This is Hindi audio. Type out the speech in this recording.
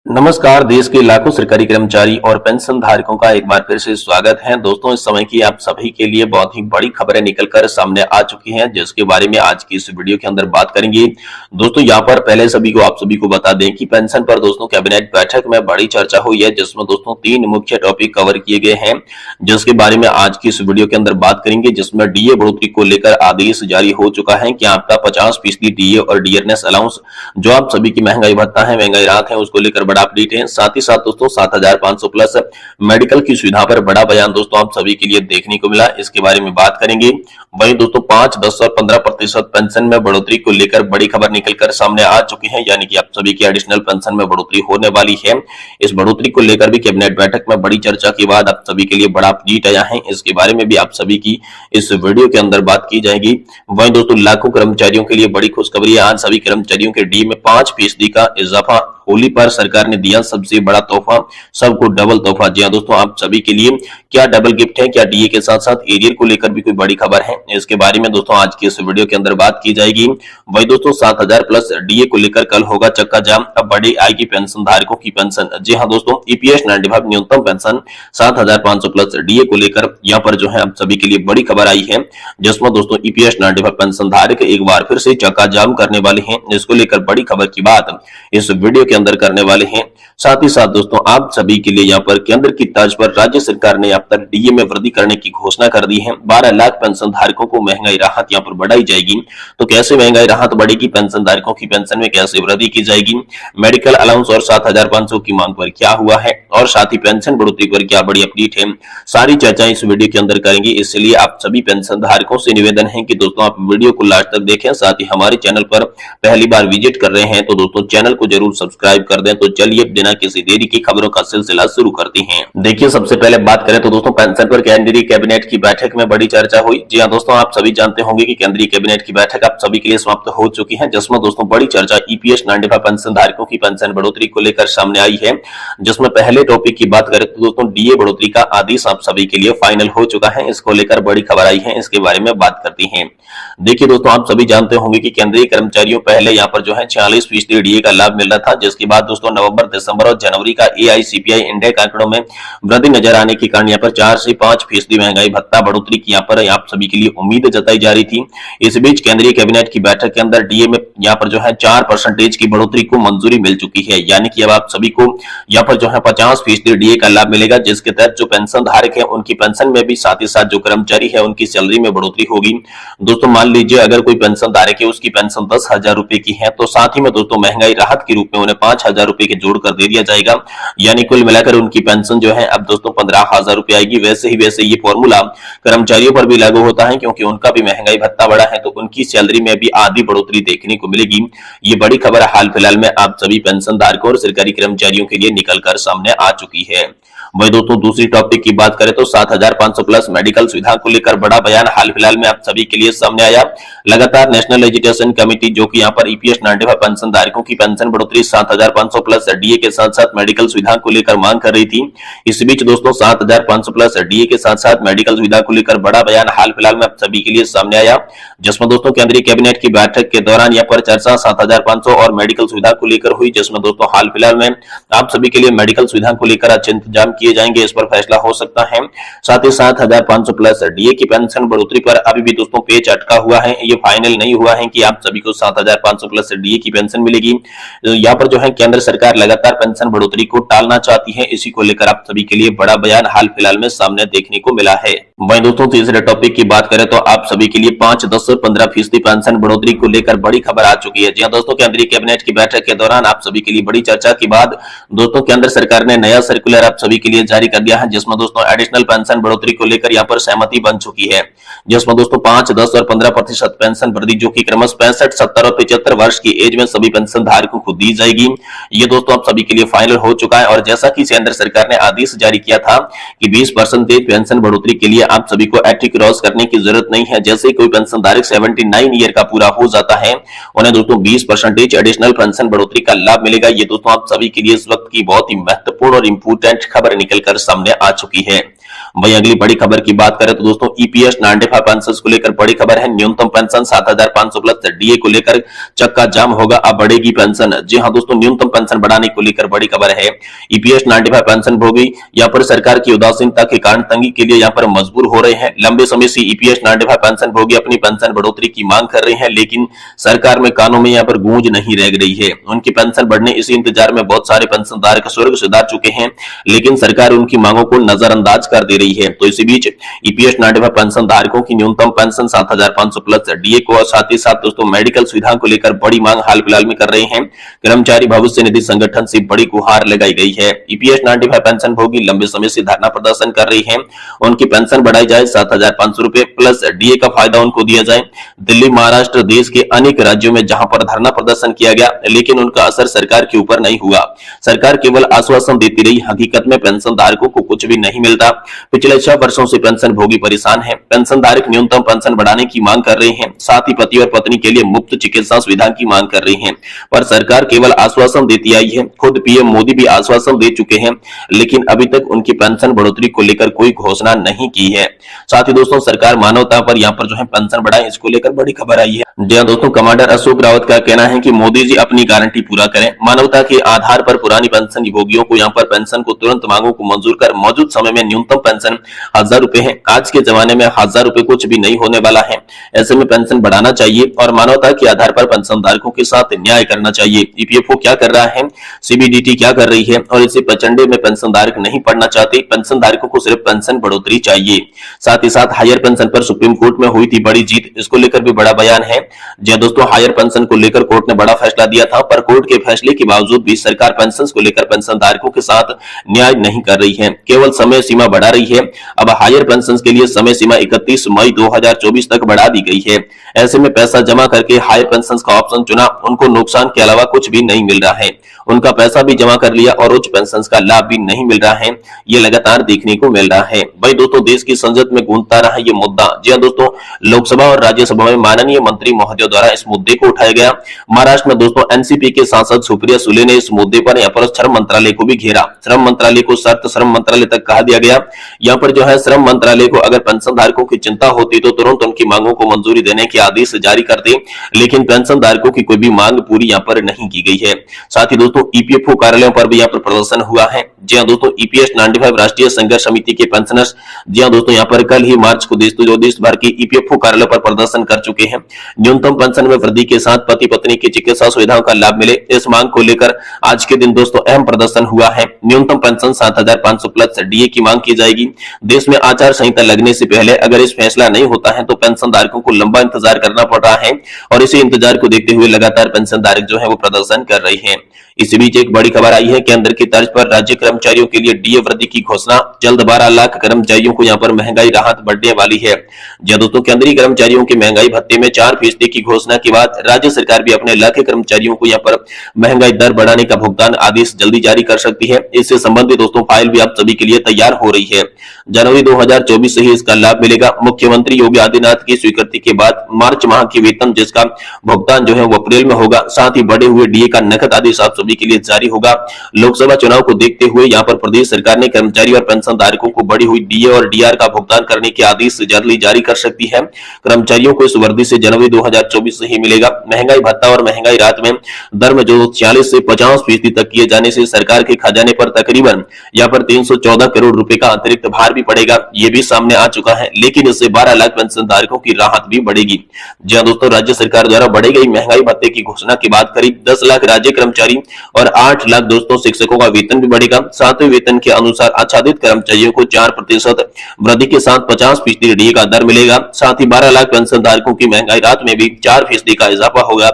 नमस्कार। देश के लाखों सरकारी कर्मचारी और पेंशन धारकों का एक बार फिर से स्वागत है। दोस्तों, इस समय की आप सभी के लिए बहुत ही बड़ी खबरें निकलकर सामने आ चुकी हैं, जिसके बारे में आज की इस वीडियो के अंदर बात करेंगे। दोस्तों, यहाँ पर पहले आप सभी को बता दें कि पेंशन पर दोस्तों कैबिनेट बैठक में बड़ी चर्चा हुई है, जिसमें दोस्तों 3 मुख्य टॉपिक कवर किए गए हैं, जिसके बारे में आज की इस वीडियो के अंदर बात करेंगे। जिसमें डीए बढ़ोतरी को लेकर आदेश जारी हो चुका है कि आपका 50% डीए और डियरनेस अलाउंस जो आप सभी की महंगाई भत्ता है, महंगाई राहत है, उसको लेकर बड़ा अपडेट है। साथ ही साथ दोस्तों 7500 प्लस मेडिकल की सुविधा पर बड़ा बयान दोस्तों आप सभी के लिए देखने को मिला, इसके बारे में बात करेंगे। वहीं दोस्तों 5, 10 और 15% पेंशन में बढ़ोतरी को लेकर बड़ी खबर निकलकर सामने आ चुकी है, यानी कि आप सभी की एडिशनल पेंशन में बढ़ोतरी होने वाली है। इस बढ़ोतरी को लेकर भी कैबिनेट बैठक में बड़ी चर्चा के बाद आप सभी के लिए बड़ा अपडेट आया है, इसके बारे में भी आप सभी की इस वीडियो के अंदर बात की जाएगी। वहीं दोस्तों लाखों कर्मचारियों के लिए बड़ी खुशखबरी है। आज सभी कर्मचारियों के डी में 5% का इजाफा होली पर सरकार ने दिया सबसे बड़ा तोहफा, सबको डबल तोहफा। जी हां दोस्तों, आप सभी के लिए क्या डबल गिफ्ट है, क्या डीए के साथ साथ एरियर को लेकर भी कोई बड़ी खबर है, इसके बारे में दोस्तों आज की इस वीडियो के अंदर बात की जाएगी। वही दोस्तों 7000 प्लस डीए को लेकर कल होगा चक्का जाम, अब बढ़ी आएगी पेंशन धारकों की पेंशन। जी हां दोस्तों, ईपीएस 95 न्यूनतम पेंशन 7500 प्लस डीए को लेकर यहाँ पर जो है आप सभी के लिए बड़ी खबर आई है, जिसमें दोस्तों ईपीएस 95 पेंशन धारक एक बार फिर से चक्का जाम करने वाले हैं। इसको लेकर बड़ी खबर की बात इस वीडियो के अंदर करने वाले हैं। साथ ही साथ दोस्तों आप सभी के लिए यहाँ पर केंद्र की तर्ज पर राज्य सरकार ने अब तक डीए में वृद्धि करने की घोषणा कर दी है। 12 लाख पेंशन धारकों को महंगाई राहत यहाँ पर बढ़ाई जाएगी। तो कैसे महंगाई राहत बढ़ेगी, पेंशन धारकों की पेंशन में कैसे वृद्धि की जाएगी, मेडिकल अलाउंस और 7500 की मांग पर क्या हुआ है, और साथ ही पेंशन बढ़ोतरी पर क्या बड़ी अपडेट है, सारी चर्चा इस वीडियो के अंदर करेंगे। इसलिए आप सभी पेंशन धारकों से निवेदन है कि दोस्तों आप वीडियो को लास्ट तक देखें। साथ ही हमारे चैनल पर पहली बार विजिट कर रहे हैं तो दोस्तों चैनल को जरूर सब्सक्राइब कर दें। तो चलिए बिना किसी देरी की खबरों का सिलसिला शुरू करते हैं। देखिए, सबसे पहले बात करें तो दोस्तों पेंशन पर केंद्रीय कैबिनेट की बैठक में बड़ी चर्चा हुई। जी हां दोस्तों, आप सभी जानते होंगे कि केंद्रीय कैबिनेट की बैठक आप सभी के लिए समाप्त हो चुकी है, जिसमें दोस्तों बड़ी चर्चा ईपीएस 95 पेंशन धारकों की पेंशन बढ़ोतरी को लेकर सामने आई है। जिसमें पहले टॉपिक की बात करें तो दोस्तों डीए बढ़ोतरी का आदेश आप सभी के लिए फाइनल हो चुका है, इसको लेकर बड़ी खबर आई है, इसके बारे में बात करते हैं। देखिए दोस्तों, आप सभी जानते होंगे कि केंद्रीय कर्मचारियों पहले यहाँ पर जो है 46% डीए का लाभ मिल रहा था, जिसके बाद दोस्तों नवंबर, दिसंबर और जनवरी का एआईसीपीआई इंडेक्स आंकड़ों में वृद्धि नजर आने के कारण यहाँ पर 4 से 5% महंगाई भत्ता बढ़ोतरी की यहाँ पर आप सभी के लिए उम्मीद जताई जा रही थी। इस बीच केंद्रीय कैबिनेट की बैठक के अंदर डीए में यहाँ पर जो है 4% की बढ़ोतरी को मंजूरी मिल चुकी है, यानी कि अब आप सभी को यहाँ पर जो है 50% डीए का लाभ मिलेगा, जिसके तहत जो पेंशन धारक है उनकी पेंशन में भी, साथ ही साथ जो कर्मचारी है उनकी सैलरी में बढ़ोतरी होगी। दोस्तों मान लीजिए अगर कोई पेंशन धारक है उसकी पेंशन 10,000 रुपए की है, तो साथ ही में दोस्तों महंगाई राहत के रूप में उन्हें 5,000 रुपए के जोड़कर दे दिया जाएगा, यानी कुल मिलाकर उनकी पेंशन जो है अब दोस्तों 15,000 रुपए आएगी। वैसे ये फॉर्मूला कर्मचारियों पर भी लागू होता है, क्योंकि उनका भी महंगाई भत्ता बढ़ा है, तो उनकी सैलरी में भी आधी बढ़ोतरी देखने को मिलेगी। ये बड़ी खबर हाल फिलहाल में आप सभी पेंशन धारकों और सरकारी कर्मचारियों के लिए निकलकर सामने आ चुकी है। वही दोस्तों दूसरी टॉपिक की बात करें तो 7500 प्लस मेडिकल सुविधा को लेकर बड़ा बयान हाल फिलहाल में आप सभी के लिए सामने आया। लगातार नेशनल एजुकेशन कमेटी जो कि यहाँ पर ईपीएस 95 पेंशन धारकों की पेंशन बढ़ोतरी 7500 प्लस डीए के साथ साथ मेडिकल सुविधा को लेकर मांग कर रही थी। इस बीच दोस्तों 7500 प्लस डीए के साथ साथ मेडिकल सुविधा को लेकर बड़ा बयान हाल फिलहाल में आप सभी के लिए सामने आया, जिसमें दोस्तों केंद्रीय कैबिनेट की बैठक के दौरान यहाँ पर चर्चा 7500 और मेडिकल सुविधा को लेकर हुई, जिसमें दोस्तों हाल फिलहाल में आप सभी के लिए मेडिकल सुविधा को लेकर अच्छे इंतजाम किए जाएंगे, इस पर फैसला हो सकता है। साथ ही 7500 प्लस डीए की पेंशन बढ़ोतरी पर अभी भी दोस्तों पेच अटका हुआ है, ये फाइनल नहीं हुआ है कि आप सभी को 7500 प्लस डीए की पेंशन मिलेगी। यहाँ पर जो है केंद्र सरकार लगातार पेंशन बढ़ोतरी को टालना चाहती है, इसी को लेकर आप सभी के लिए बड़ा बयान हाल फिलहाल में सामने देखने को मिला है। वहीं दोस्तों तीसरे टॉपिक की बात करें तो आप सभी के लिए 5, 10 और 15% पेंशन बढ़ोतरी को लेकर बड़ी खबर आ चुकी है। जी हां दोस्तों, केंद्रीय कैबिनेट की बैठक के दौरान आप सभी के लिए बड़ी चर्चा के बाद दोस्तों केंद्र सरकार ने नया सर्कुलर आप सभी के लिए जारी कर दिया है, जिसमें दोस्तों एडिशनल पेंशन बढ़ोतरी को लेकर यहाँ पर सहमति बन चुकी है, जिसमें दोस्तों 5, 10 और 15% पेंशन वृद्धि जो कि क्रमश 65, 70 और 75 वर्ष की एज में सभी पेंशन धारकों को दी जाएगी। ये दोस्तों आप सभी के लिए फाइनल हो चुका है, और जैसा कि केंद्र सरकार ने आदेश जारी किया था कि 20% पेंशन बढ़ोतरी के लिए आप सभी को 80 क्रॉस करने की जरूरत नहीं है। जैसे कोई पेंशन धारक 79 ईयर का पूरा हो जाता है, उन्हें दोस्तों 20% एडिशनल पेंशन बढ़ोतरी का लाभ मिलेगा। ये दोस्तों आप सभी के लिए इस वक्त की बहुत ही महत्वपूर्ण और इंपोर्टेंट खबर निकलकर सामने आ चुकी है। वहीं अगली बड़ी खबर की बात करें तो दोस्तों ईपीएस 95 पेंशन को लेकर बड़ी खबर है। न्यूनतम पेंशन 7,500 प्लस डीए को लेकर चक्का जाम होगा, अब बढ़ेगी पेंशन। जी हां दोस्तों, न्यूनतम पेंशन बढ़ाने को लेकर बड़ी खबर है। ईपीएस 95 पेंशन भोगी यहाँ पर सरकार की उदासीनता के कारण तंगी के लिए यहाँ पर मजबूर हो रहे हैं। लंबे समय से ईपीएस 95 पेंशन भोगी अपनी पेंशन बढ़ोतरी की मांग कर रहे हैं, लेकिन सरकार में कानों में यहाँ पर गूंज नहीं रह रही है। उनकी पेंशन बढ़ने इसी इंतजार में बहुत सारे पेंशनधारक स्वर्ग सिधार चुके हैं, लेकिन सरकार उनकी मांगों को नजरअंदाज कर दे रही है। तो इसी बीच ईपीएस 95 पेंशन धारकों की न्यूनतम पेंशन 7,500 प्लस डीए को और साथ ही साथ दोस्तों मेडिकल सुविधाओं को लेकर बड़ी मांग हाल फिलहाल में कर रहे हैं। कर्मचारी भविष्य निधि संगठन से बड़ी गुहार लगाई गई है। ईपीएस 95 पेंशन भोगी लंबे समय से धरना प्रदर्शन कर रही हैं, उनकी पेंशन बढ़ाई जाए, 7,500 रुपए प्लस डीए का फायदा उनको दिया जाए। दिल्ली, महाराष्ट्र, देश के अनेक राज्यों में जहां पर धरना प्रदर्शन किया गया, लेकिन उनका असर सरकार के ऊपर नहीं हुआ। सरकार केवल आश्वासन देती रही, हकीकत में पेंशन धारकों को कुछ भी नहीं मिलता। पिछले 6 वर्षों से पेंशन भोगी परेशान है। पेंशन धारक न्यूनतम पेंशन बढ़ाने की मांग कर रहे हैं, साथ ही पति और पत्नी के लिए मुफ्त चिकित्सा सुविधा की मांग कर रहे हैं, पर सरकार केवल आश्वासन देती आई है। खुद पीएम मोदी भी आश्वासन दे चुके हैं, लेकिन अभी तक उनकी पेंशन बढ़ोतरी को लेकर कोई घोषणा नहीं की है। साथ ही दोस्तों सरकार मानवता पर यहाँ पर जो है पेंशन बढ़ाए, इसको लेकर बड़ी खबर आई है। जी हां दोस्तों, कमांडर अशोक रावत का कहना है कि मोदी जी अपनी गारंटी पूरा करें, मानवता के आधार पर पुरानी पेंशन भोगियों को यहाँ पर पेंशन को तुरंत मांगों को मंजूर कर मौजूद समय में न्यूनतम पेंशन 1,000 रुपए है। आज के जमाने में 1,000 रुपए कुछ भी नहीं होने वाला है, ऐसे में पेंशन बढ़ाना चाहिए और मानवता के आधार पर पेंशन धारकों के साथ न्याय करना चाहिए। ईपीएफओ क्या कर रहा है, सीबीडीटी क्या कर रही है, और इसे पचंडे में पेंशन धारक नहीं पढ़ना चाहते। पेंशन धारकों को सिर्फ पेंशन बढ़ोतरी चाहिए। साथ ही साथ हायर पेंशन पर सुप्रीम कोर्ट में हुई थी बड़ी जीत, इसको लेकर भी बड़ा बयान है। जी दोस्तों, हायर पेंशन को लेकर कोर्ट ने बड़ा फैसला दिया था, पर कोर्ट के फैसले के बावजूद भी सरकार पेंशन को लेकर पेंशन धारकों के साथ न्याय नहीं कर रही है, केवल समय सीमा बढ़ा रही है। अब हायर पेंशन के लिए समय सीमा 31 मई 2024 तक बढ़ा दी गई है। ऐसे में पैसा जमा करके हायर पेंशन का ऑप्शन चुना, उनको नुकसान के अलावा कुछ भी नहीं मिल रहा है। उनका पैसा भी जमा कर लिया और उच्च पेंशन का लाभ भी नहीं मिल रहा है, ये लगातार देखने को मिल रहा है। भाई दोस्तों, देश की संसद में गूंजता रहा ये मुद्दा। जी हां दोस्तों, लोकसभा और राज्यसभा में माननीय मंत्री महोदय द्वारा इस मुद्दे को उठाया गया। महाराष्ट्र में दोस्तों एनसीपी के सांसद सुप्रिया सुले ने इस मुद्दे पर यहाँ पर श्रम मंत्रालय को भी घेरा। श्रम मंत्रालय को सख्त श्रम मंत्रालय तक कहा दिया गया। यहाँ पर जो है श्रम मंत्रालय को अगर पेंशन धारकों की चिंता होती तो तुरंत उनकी मांगों को मंजूरी देने के आदेश जारी कर दे, लेकिन पेंशन धारकों की कोई भी मांग पूरी यहाँ पर नहीं की गई है। साथ ही दोस्तों ईपीएफओ कार्यालयों पर भी यहाँ पर प्रदर्शन हुआ है। जी हां दोस्तों, ईपीएस 95 राष्ट्रीय संघर्ष समिति के पेंशनर्स जी हां दोस्तों यहाँ पर कल ही मार्च को देश भर के ईपीएफओ कार्यालय पर प्रदर्शन कर चुके हैं। न्यूनतम पेंशन में वृद्धि के साथ पति पत्नी की चिकित्सा सुविधाओं का लाभ मिले, इस मांग को लेकर आज के दिन दोस्तों अहम प्रदर्शन हुआ है। न्यूनतम पेंशन 7,500 प्लस डीए की मांग की जाएगी। देश में आचार संहिता लगने से पहले अगर इस फैसला नहीं होता है तो पेंशन धारकों को लंबा इंतजार करना पड़ रहा है, और इसी इंतजार को देखते हुए लगातार पेंशन धारक जो है वो प्रदर्शन कर रहे हैं। इसी बीच एक बड़ी खबर आई है, केंद्र की तर्ज पर राज्य कर्मचारियों के लिए डीए वृद्धि की घोषणा। जल्द 12 लाख कर्मचारियों को यहाँ पर महंगाई राहत बढ़ने वाली है। जी दोस्तों, केंद्रीय कर्मचारियों के महंगाई भत्ते में 4% की घोषणा के बाद राज्य सरकार भी अपने लाख कर्मचारियों को यहाँ पर महंगाई दर बढ़ाने का भुगतान आदेश जल्दी जारी कर सकती है। इससे संबंधित दोस्तों फाइल भी आप सभी के लिए तैयार हो रही है। जनवरी 2024 से ही इसका लाभ मिलेगा। मुख्यमंत्री योगी आदित्यनाथ की स्वीकृति के बाद मार्च माह की वेतन जिसका भुगतान जो है वो अप्रैल में होगा। साथ ही बढ़े हुए डीए का नकद आदेश आप सभी के लिए जारी होगा। लोकसभा चुनाव को देखते हुए यहाँ पर प्रदेश सरकार ने कर्मचारी और पेंशन धारकों को बढ़ी हुई डीए और डीआर का भुगतान करने के आदेश जल्दी जारी कर सकती है। कर्मचारियों को इस वृद्धि से जनवरी 2024 से ही मिलेगा। महंगाई भत्ता और महंगाई राहत में दर में जो 40 से 50% तक किए जाने से सरकार के खजाने पर तकरीबन यहाँ पर 314 करोड़ रुपए का अतिरिक्त भार भी पड़ेगा, ये भी सामने आ चुका है। लेकिन इससे 12 लाख पेंशन धारकों की राहत भी बढ़ेगी। जी हां दोस्तों, राज्य सरकार द्वारा बढ़ी गई महंगाई भत्ते की घोषणा के बाद करीब 10 लाख राज्य कर्मचारी और 8 लाख दोस्तों शिक्षकों का वेतन भी बढ़ेगा। सातवें वेतन के अनुसार आच्छादित कर्मचारियों को 4% वृद्धि के साथ 50% डीए का दर मिलेगा। साथ ही 12 लाख पेंशन धारकों की महंगाई राहत में भी 4% का इजाफा होगा।